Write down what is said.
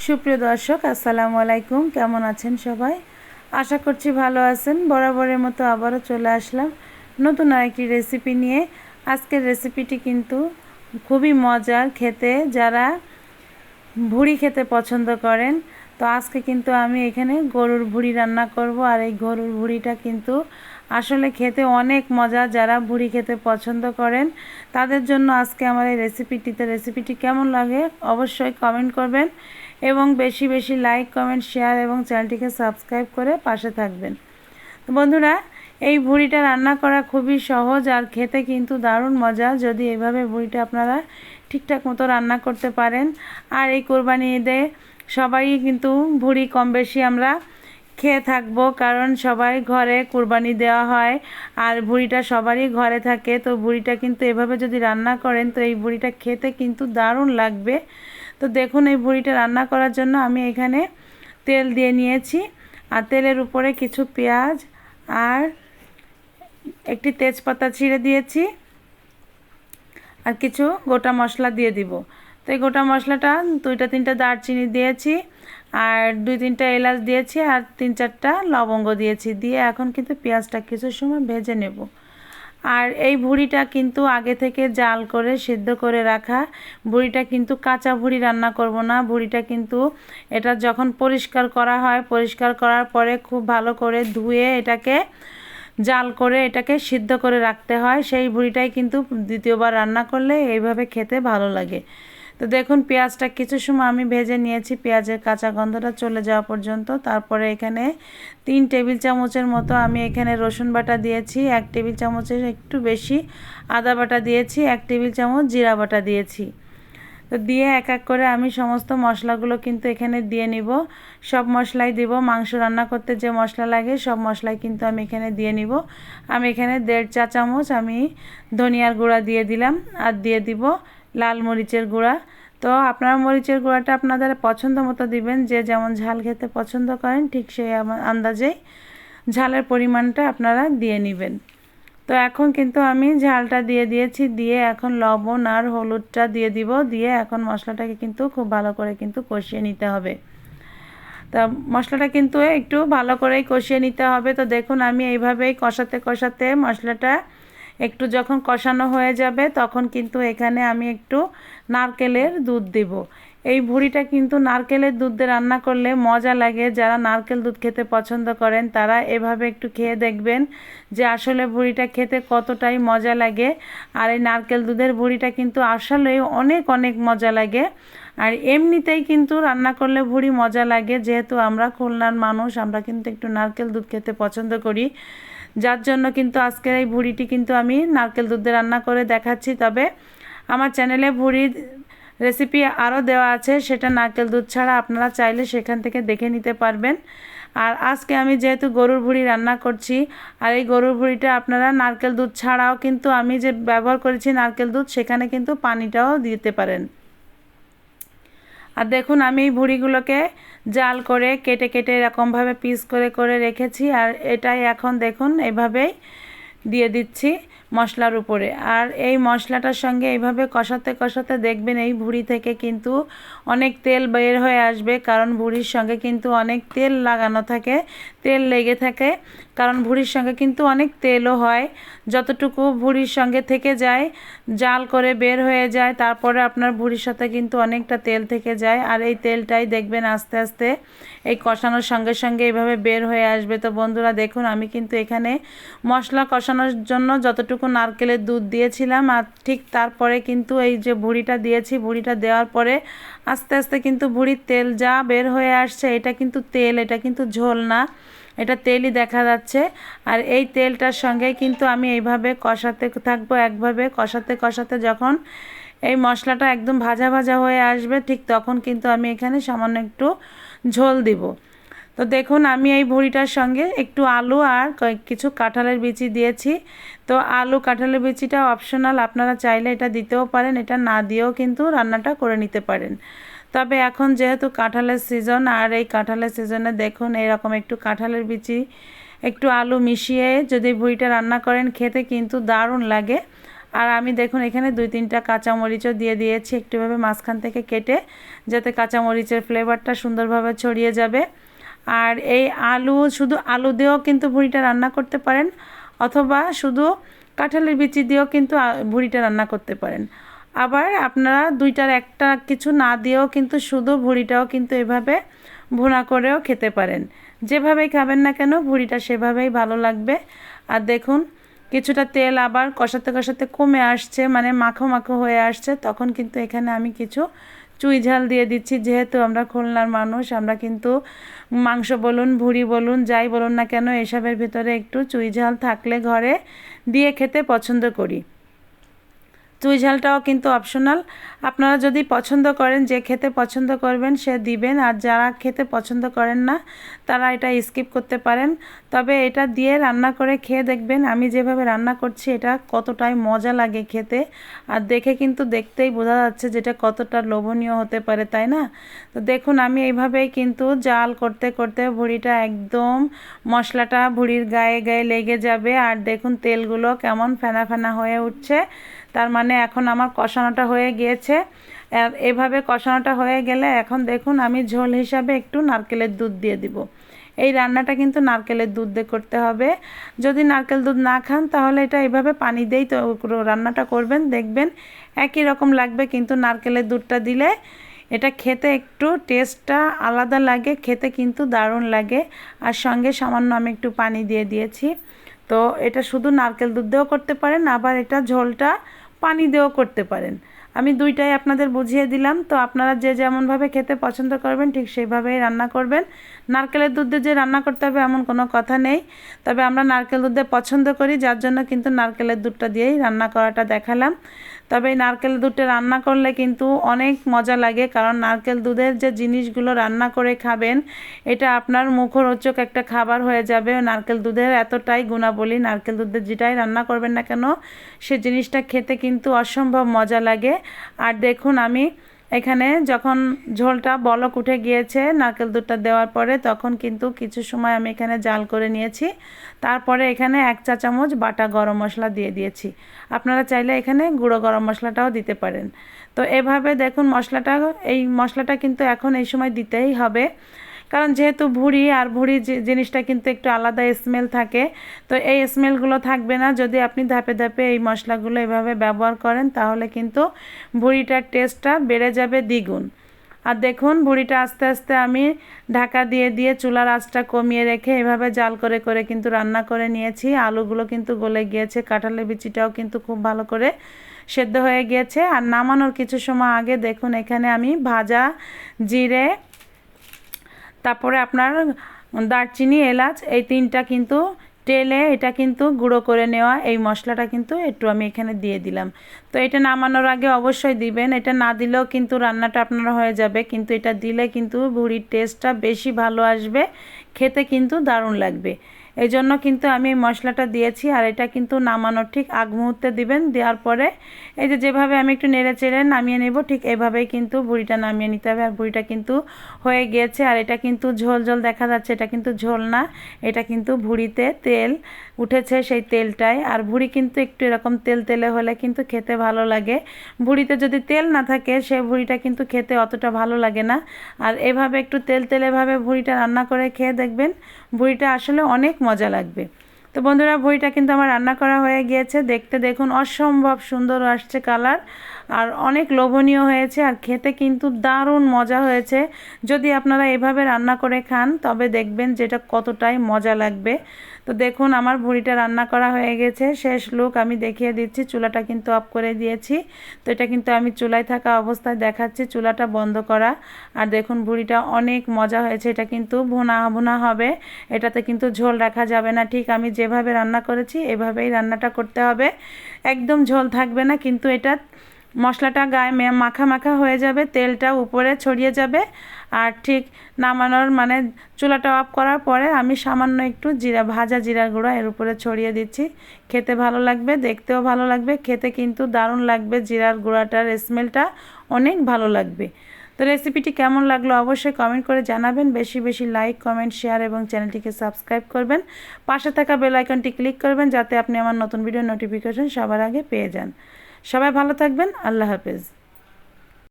সুপ্রিয় দর্শক আসসালামু আলাইকুম, কেমন আছেন সবাই? আশা করছি ভালো আছেন। বরাবরের মতো আবারও চলে আসলাম নতুন আরেকটি রেসিপি নিয়ে। আজকের রেসিপিটি কিন্তু খুবই মজার খেতে, যারা ভুড়ি খেতে পছন্দ করেন। তো আজকে কিন্তু আমি এখানে গরুর ভুড়ি রান্না করব, আর এই গরুর ভুড়িটা কিন্তু আসলে খেতে অনেক মজা। যারা ভুড়ি খেতে পছন্দ করেন তাদের জন্য আজকে আমার এই রেসিপিটি কেমন লাগে অবশ্যই কমেন্ট করবেন, এবং বেশি বেশি লাইক, কমেন্ট, শেয়ার এবং চ্যানেলটিকে সাবস্ক্রাইব করে পাশে থাকবেন। তো বন্ধুরা, এই ভুড়িটা রান্না করা খুবই সহজ আর খেতে কিন্তু দারুণ মজা, যদি এভাবে ভুড়িটা আপনারা ঠিকঠাক মতো রান্না করতে পারেন। আর এই কোরবানি ঈদে সবাই কিন্তু ভুড়ি কম বেশি আমরা খেয়ে থাকবো, কারণ সবাই ঘরে কুরবানি দেওয়া হয় আর ভুড়িটা সবারই ঘরে থাকে। তো ভুড়িটা কিন্তু এভাবে যদি রান্না করেন তো এই ভুড়িটা খেতে কিন্তু দারুণ লাগবে। তো দেখুন, এই ভুড়িটা রান্না করার জন্য আমি এখানে তেল দিয়ে নিয়েছি, আর তেলের উপরে কিছু পেঁয়াজ আর একটি তেজপাতা ছিঁড়ে দিয়েছি, আর কিছু গোটা মশলা দিয়ে দিব। তো এই গোটা মশলাটা 2-3টা দারচিনি দিয়েছি, আর 2-3টা এলাচ দিয়েছি, আর 3-4টা লবঙ্গ দিয়েছি। দিয়ে এখন কিন্তু পেঁয়াজটা কিছু সময় ভেজে নেব। আর এই ভুড়িটা কিন্তু আগে থেকে জাল করে সিদ্ধ করে রাখা। ভুড়িটা কিন্তু কাঁচা ভুড়ি রান্না করব না। ভুড়িটা কিন্তু এটা যখন পরিষ্কার করা হয়, পরিষ্কার করার পরে খুব ভালো করে ধুয়ে এটাকে জাল করে এটাকে সিদ্ধ করে রাখতে হয়। সেই ভুড়িটাই কিন্তু দ্বিতীয়বার রান্না করলে এইভাবে খেতে ভালো লাগে। তো দেখুন, পেঁয়াজটা কিছু সময় আমি ভেজে নিয়েছি, পেঁয়াজের কাঁচা গন্ধটা চলে যাওয়া পর্যন্ত। তারপরে এখানে 3 টেবিল চামচের মতো আমি এখানে রসুন বাটা দিয়েছি, 1 টেবিল চামচের একটু বেশি আদা বাটা দিয়েছি, 1 টেবিল চামচ জিরা বাটা দিয়েছি। তো দিয়ে এক এক করে আমি সমস্ত মশলাগুলো কিন্তু এখানে দিয়ে নিব। সব মশলাই দিব, মাংস রান্না করতে যে মশলা লাগে সব মশলাই কিন্তু আমি এখানে দিয়ে নিব। আমি এখানে 1.5 চা চামচ আমি ধনিয়ার গুঁড়া দিয়ে দিলাম, আর দিয়ে দিব লাল মরিচের গুঁড়া। তো আপনারা মরিচের গুঁড়াটা আপনাদের পছন্দ মতো দিবেন, যে যেমন ঝাল খেতে পছন্দ করেন ঠিক সেই আন্দাজেই ঝালের পরিমাণটা আপনারা দিয়ে নেবেন। তো এখন কিন্তু আমি ঝালটা দিয়ে দিয়েছি, দিয়ে এখন লবণ আর হলুদটা দিয়ে দিব। দিয়ে এখন মশলাটাকে কিন্তু খুব ভালো করে কিন্তু কষিয়ে নিতে হবে। তা মশলাটা কিন্তু একটু ভালো করেই কষিয়ে নিতে হবে। তো দেখুন, আমি এইভাবেই কষাতে কষাতে মশলাটা একটু যখন কষানো হয়ে যাবে তখন কিন্তু এখানে আমি একটু নারকেলের দুধ দেব। এই ভুড়িটা কিন্তু নারকেলের দুধ দিয়ে রান্না করলে মজা লাগে। যারা নারকেল দুধ খেতে পছন্দ করেন তারা এভাবে একটু খেয়ে দেখবেন যে আসলে ভুড়িটা খেতে কতটাই মজা লাগে। আর এই নারকেল দুধের ভুড়িটা কিন্তু আসলেই অনেক অনেক মজা লাগে। আর এমনিতেই কিন্তু রান্না করলে ভুড়ি মজা লাগে, যেহেতু আমরা খুলনার মানুষ, আমরা কিন্তু একটু নারকেল দুধ খেতে পছন্দ করি। যার জন্য কিন্তু আজকের এই ভুড়িটি কিন্তু আমি নারকেল দুধ দিয়ে রান্না করে দেখাচ্ছি। তবে আমার চ্যানেলে ভুড়ির রেসিপি আরও দেওয়া আছে, সেটা নারকেল দুধ ছাড়া, আপনারা চাইলে সেখান থেকে দেখে নিতে পারবেন। আর আজকে আমি যেহেতু গরুর ভুড়ি রান্না করছি, আর এই গরুর ভুড়িটা আপনারা নারকেল দুধ ছাড়াও কিন্তু আমি যে ব্যবহার করেছি নারকেল দুধ, সেখানে কিন্তু পানিটাও দিতে পারেন। আর দেখুন, আমি এই ভুড়িগুলোকে জাল করে কেটে কেটে এরকমভাবে পিস করে করে রেখেছি, আর এটাই এখন দেখুন এভাবেই দিয়ে দিচ্ছি মশলার উপরে। আর এই মশলাটার সঙ্গে এইভাবে কষাতে কষাতে দেখবেন এই ভুড়ি থেকে কিন্তু অনেক তেল বের হয়ে আসবে, কারণ ভুড়ির সঙ্গে কিন্তু অনেক তেল লাগানো থাকে, তেল লেগে থাকে, কারণ ভুড়ির সঙ্গে কিন্তু অনেক তেলও হয়। যতটুকু ভুড়ির সঙ্গে থেকে যায়, জাল করে বের হয়ে যায়, তারপরে আপনার ভুড়ির সাথে কিন্তু অনেকটা তেল থেকে যায়। আর এই তেলটাই দেখবেন আস্তে আস্তে এই কষানোর সঙ্গে সঙ্গে এইভাবে বের হয়ে আসবে। তো বন্ধুরা দেখুন, আমি কিন্তু এখানে মশলা কষানোর জন্য যতটুকু নারকেলের দুধ দিয়েছিলাম, আর ঠিক তারপরে কিন্তু এই যে ভুড়িটা দিয়েছি, ভুড়িটা দেওয়ার পরে আস্তে আস্তে কিন্তু ভুড়ির তেল যা বের হয়ে আসছে, এটা কিন্তু তেল, এটা কিন্তু ঝোল না, এটা তেলই দেখা যাচ্ছে। আর এই তেলটার সঙ্গেই কিন্তু আমি এইভাবে কষাতে থাকবো, একভাবে কষাতে কষাতে যখন এই মশলাটা একদম ভাজা ভাজা হয়ে আসবে, ঠিক তখন কিন্তু আমি এখানে সামান্য একটু ঝোল দিব। তো দেখুন, আমি এই ভুড়িটার সঙ্গে একটু আলু আর কিছু কাঁঠালের বিচি দিয়েছি। তো আলু কাঁঠালের বিচিটা অপশনাল, আপনারা চাইলে এটা দিতেও পারেন, এটা না দিয়েও কিন্তু রান্নাটা করে নিতে পারেন। তবে এখন যেহেতু কাঁঠালের সিজন, আর এই কাঁঠালের সিজনে দেখুন এরকম একটু কাঁঠালের বিচি একটু আলু মিশিয়ে যদি ভুড়িটা রান্না করেন খেতে কিন্তু দারুণ লাগে। আর আমি দেখুন এখানে 2-3টা কাঁচামরিচও দিয়ে দিয়েছি একটুভাবে মাঝখান থেকে কেটে, যাতে কাঁচামরিচের ফ্লেভারটা সুন্দরভাবে ছড়িয়ে যাবে। আর এই শুধু আলু দিয়েও কিন্তু ভুঁড়িটা রান্না করতে পারেন, অথবা শুধু কাঁঠালের বিচি দিয়েও কিন্তু ভুঁড়িটা রান্না করতে পারেন। আবার আপনারা দুইটার একটা কিছু না দিয়েও কিন্তু শুধু ভুঁড়িটাও কিন্তু এভাবে ভুনা করেও খেতে পারেন। যেভাবেই খাবেন না কেন ভুঁড়িটা সেভাবেই ভালো লাগবে। আর দেখুন কিছুটা তেল আবার কষাতে কষাতে কমে আসছে, মানে মাখো মাখো হয়ে আসছে, তখন কিন্তু এখানে আমি কিছু চুই ঝাল দিয়ে দিচ্ছি। যেহেতু আমরা খুলনার মানুষ, আমরা কিন্তু মাংস বলুন ভুঁড়ি বলুন যাই বলুন না কেন এসবের ভিতরে একটু চুই ঝাল থাকলে ঘরে দিয়ে খেতে পছন্দ করি। চুই ঝালটাও কিন্তু অপশনাল, আপনারা যদি পছন্দ করেন, যে খেতে পছন্দ করবেন সে দিবেন, আর যারা খেতে পছন্দ করেন না তারা এটা স্কিপ করতে পারেন। তবে এটা দিয়ে রান্না করে খেয়ে দেখবেন, আমি যেভাবে রান্না করছি এটা কতটাই মজা লাগে খেতে, আর দেখে কিন্তু দেখতেই বোঝা যাচ্ছে যেটা কতটা লোভনীয় হতে পারে, তাই না? তো দেখুন আমি এইভাবেই কিন্তু জাল করতে করতে ভুঁড়িটা একদম মশলাটা ভুঁড়ির গায়ে গায়ে লেগে যাবে। আর দেখুন তেলগুলো কেমন ফেনা ফেনা হয়ে উঠছে, তার মানে এখন আমার কষানোটা হয়ে গিয়েছে। আর এভাবে কষানোটা হয়ে গেলে এখন দেখুন আমি ঝোল হিসাবে একটু নারকেলের দুধ দিয়ে দিব। এই রান্নাটা কিন্তু নারকেলের দুধ দিয়ে করতে হবে। যদি নারকেল দুধ না খান তাহলে এটা এভাবে পানি দিয়েই তো রান্নাটা করবেন, দেখবেন একই রকম লাগবে, কিন্তু নারকেলের দুধটা দিলে এটা খেতে একটু টেস্টটা আলাদা লাগে, খেতে কিন্তু দারুণ লাগে। আর সঙ্গে সামান্য আমি একটু পানি দিয়ে দিয়েছি। তো এটা শুধু নারকেল দুধ দিয়েও করতে পারেন, আবার এটা ঝোলটা পানি দিয়েও করতে পারেন। আমি দুইটাই আপনাদের বুঝিয়ে দিলাম। তো আপনারা যে যেমনভাবে খেতে পছন্দ করবেন ঠিক সেইভাবেই রান্না করবেন। নারকেলের দুধ দিয়ে যে রান্না করতে হবে এমন কোনো কথা নেই, তবে আমরা নারকেল দুধ দিয়ে পছন্দ করি, যার জন্য কিন্তু নারকেলের দুধটা দিয়েই রান্না করাটা দেখালাম। তবে এই নারকেল দুধটা রান্না করলে কিন্তু অনেক মজা লাগে, কারণ নারকেল দুধের যে জিনিসগুলো রান্না করে খাবেন এটা আপনার মুখরোচক একটা খাবার হয়ে যাবে। নারকেল দুধের এতটাই গুণাবলী, নারকেল দুধের যেটাই রান্না করবেন না কেন সে জিনিসটা খেতে কিন্তু অসম্ভব মজা লাগে। আর দেখুন আমি এখানে যখন ঝোলটা বলক উঠে গিয়েছে নারকেল দুধটা দেওয়ার পরে, তখন কিন্তু কিছু সময় আমি এখানে জাল করে নিয়েছি। তারপরে এখানে 1 চা চামচ বাটা গরম মশলা দিয়ে দিয়েছি। আপনারা চাইলে এখানে গুঁড়ো গরম মশলাটাও দিতে পারেন। তো এভাবে দেখুন এই মশলাটা কিন্তু এখন এই সময় দিতেই হবে, কারণ যেহেতু ভুঁড়ি জিনিসটা কিন্তু একটু আলাদা স্মেল থাকে। তো এই স্মেলগুলো থাকবে না যদি আপনি ধাপে ধাপে এই মশলাগুলো এভাবে ব্যবহার করেন, তাহলে কিন্তু ভুঁড়িটার টেস্টটা বেড়ে যাবে দ্বিগুণ। আর দেখুন ভুঁড়িটা আস্তে আস্তে আমি ঢাকা দিয়ে দিয়ে চুলার আঁচটা কমিয়ে রেখে এভাবে জাল করে করে কিন্তু রান্না করে নিয়েছি। আলুগুলো কিন্তু গলে গিয়েছে, কাঁঠালের বিচিটাও কিন্তু খুব ভালো করে সেদ্ধ হয়ে গিয়েছে। আর নামানোর কিছু সময় আগে দেখুন এখানে আমি ভাজা জিরে, তারপরে আপনার দারচিনি, এলাচ, এই 3টা কিন্তু টেলে এটা কিন্তু গুঁড়ো করে নেওয়া এই মশলাটা কিন্তু একটু আমি এখানে দিয়ে দিলাম। তো এটা নামানোর আগে অবশ্যই দিবেন, এটা না দিলেও কিন্তু রান্নাটা আপনার হয়ে যাবে, কিন্তু এটা দিলে কিন্তু ভুঁড়ির টেস্টটা বেশি ভালো আসবে, খেতে কিন্তু দারুণ লাগবে। এই জন্য কিন্তু আমি এই মশলাটা দিয়েছি। আর এটা কিন্তু নামানোর ঠিক আগ মুহূর্তে দিবেন। দেওয়ার পরে এই যেভাবে আমি একটু নেড়ে চেড়ে নামিয়ে নেব, ঠিক এভাবেই কিন্তু ভুঁড়িটা নামিয়ে নিতে হবে। আর ভুঁড়িটা কিন্তু হয়ে গিয়েছে। আর এটা কিন্তু ঝোল ঝোল দেখা যাচ্ছে, এটা কিন্তু ঝোল না, এটা কিন্তু ভুঁড়িতে তেল উঠেছে সেই তেলটাই। আর ভুঁড়ি কিন্তু একটু এরকম তেল তেলে হলে কিন্তু খেতে ভালো লাগে। ভুঁড়িতে যদি তেল না থাকে সে ভুঁড়িটা কিন্তু খেতে অতটা ভালো লাগে না। আর এভাবে একটু তেল তেলেভাবে ভুঁড়িটা রান্না করে খেয়ে দেখবেন, ভুঁড়িটা আসলে অনেক মজা লাগবে। তো বন্ধুরা ভুঁড়িটা কিন্তু আমার রান্না করা হয়ে গিয়েছে। দেখতে দেখুন অসম্ভব সুন্দর আসছে কালার, আর অনেক লোভনীয় হয়েছে, আর খেতে কিন্তু দারুণ মজা হয়েছে। যদি আপনারা এভাবে রান্না করে খান তবে দেখবেন যেটা কতটাই মজা লাগবে। তো দেখুন আমার ভুঁড়িটা রান্না করা হয়ে গেছে, শেষ লুক আমি দেখিয়ে দিচ্ছি। চুলাটা কিন্তু অফ করে দিয়েছি। তো এটা কিন্তু আমি চুলায় থাকা অবস্থায় দেখাচ্ছি, চুলাটা বন্ধ করা। আর দেখুন ভুঁড়িটা অনেক মজা হয়েছে। এটা কিন্তু ভুনা ভুনা হবে, এটাতে কিন্তু ঝোল রাখা যাবে না। ঠিক আমি যেভাবে রান্না করেছি এভাবেই রান্নাটা করতে হবে, একদম ঝোল থাকবে না। কিন্তু এটা মশলাটা গায়ে মাখা মাখা হয়ে যাবে, তেলটা উপরে ছড়িয়ে যাবে। আর ঠিক নামানোর মানে চুলাটা অফ করার পরে আমি সামান্য একটু ভাজা জিরার গুঁড়া এর উপরে ছড়িয়ে দিচ্ছি। খেতে ভালো লাগবে, দেখতেও ভালো লাগবে, খেতে কিন্তু দারুণ লাগবে। জিরার গুঁড়াটার স্মেলটা অনেক ভালো লাগবে। তো রেসিপিটি কেমন লাগলো অবশ্যই কমেন্ট করে জানাবেন। বেশি বেশি লাইক, কমেন্ট, শেয়ার এবং চ্যানেলটিকে সাবস্ক্রাইব করবেন। পাশে থাকা বেল আইকনটি ক্লিক করবেন যাতে আপনি আমার নতুন ভিডিও নোটিফিকেশন সবার আগে পেয়ে যান। সবাই ভালো থাকবেন। আল্লাহ হাফেজ।